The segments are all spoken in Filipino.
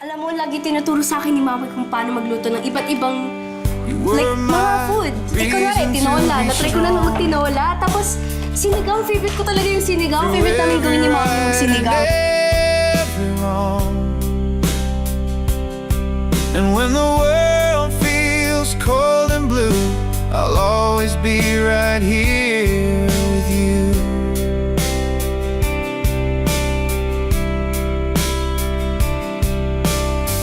Alam mo, lagi tinuturo sa akin ni mama kung paano magluto ng iba't ibang like, mga food. Ikaw na rin, tinola. Natry ko na nung magtinola. Tapos, sinigang. Favorite ko talaga yung sinigang. Favorite namin gawin ni mama yung sinigang. And when the world feels cold and blue, I'll always be right here with you.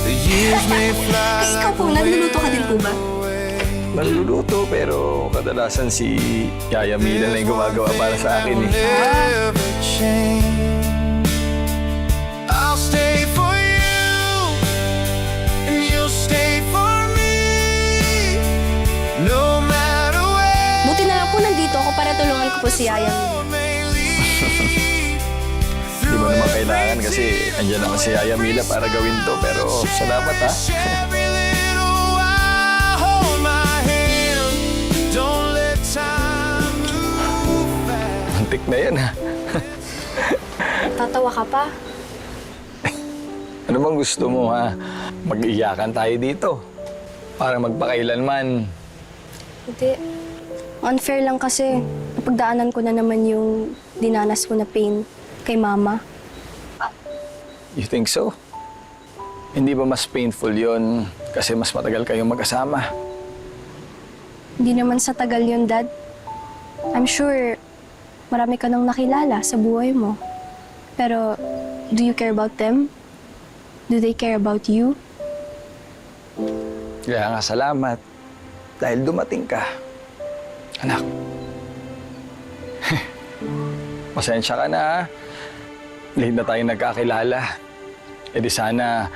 The years may fly. Ay, ikaw po, nagluluto ka din po ba? Naluluto pero kadalasan si Yaya Mila lang yung gumagawa para sa akin eh. Never change. I'll stay for you, and you'll stay for me. No matter where Buti na lang po nandito ako para tulungan ko po si Yaya. may lead. Di mo naman kailangan kasi andyan naman si Yaya Mila para gawin to. Pero salamat ha. Every little while, hold my hand. Don't let time move fast. Antik na yan ha. Tatawa ka pa? Ano bang gusto mo ha? Mag-iyakan tayo dito. Para magpakailanman. Hindi. Unfair lang kasi napagdaanan ko na naman yung dinanas ko na pain kay mama. You think so? Hindi ba mas painful yon kasi mas matagal kayong mag-asama? Hindi naman sa tagal yun, Dad. I'm sure marami ka nang nakilala sa buhay mo. Pero, do you care about them? Do they care about you? Kaya nga salamat. Dahil dumating ka. Anak. Pasensya ka na ha. Late na tayo nagkakilala. E di sana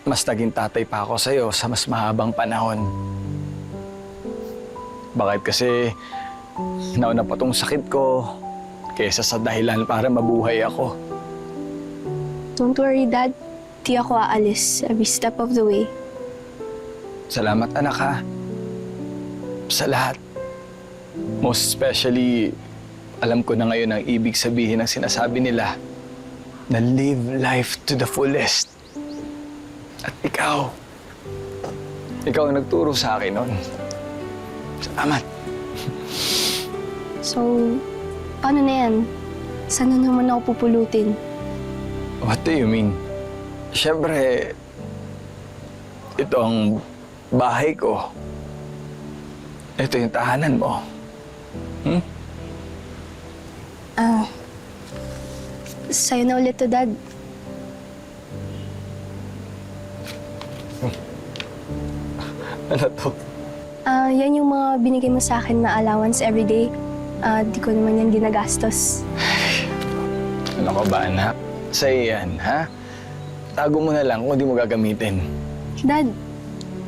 mas naging tatay pa ako sa'yo sa mas mahabang panahon. Bakit kasi nauna pa tong sakit ko kaysa sa dahilan para mabuhay ako. Don't worry, Dad. Di ako aalis every step of the way. Salamat anak ha. Sa lahat. Most especially, alam ko na ngayon ang ibig sabihin ng sinasabi nila na live life to the fullest. At ikaw ang nagturo sa akin nun. Salamat. So, paano na yan? Sana naman ako pupulutin. What do you mean? Siyempre, ito ang bahay ko. Ito yung tahanan mo. Sa'yo na ulit to, Dad. Ano to? Yan yung mga binigay mo sa akin na allowance everyday. Di ko naman yan ginagastos. Ano ka ba, anak? Sa'yo yan, ha? Tago mo na lang kung di mo gagamitin. Dad,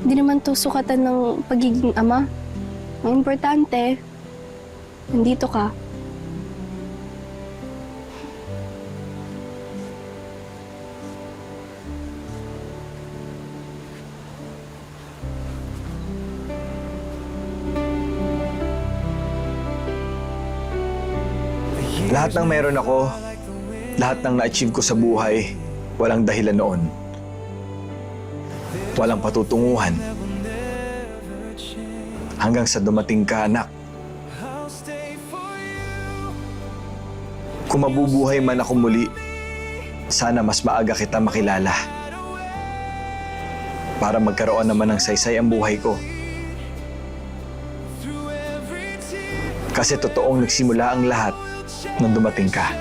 di naman to sukatan ng pagiging ama. Ang importante, nandito ka. Lahat ng meron ako, lahat ng na-achieve ko sa buhay, walang dahilan noon. Walang patutunguhan. Hanggang sa dumating ka, anak. Kung mabubuhay man ako muli, sana mas maaga kita makilala. Para magkaroon naman ng saysay ang buhay ko. Kasi totoong nagsimula ang lahat nang dumating ka.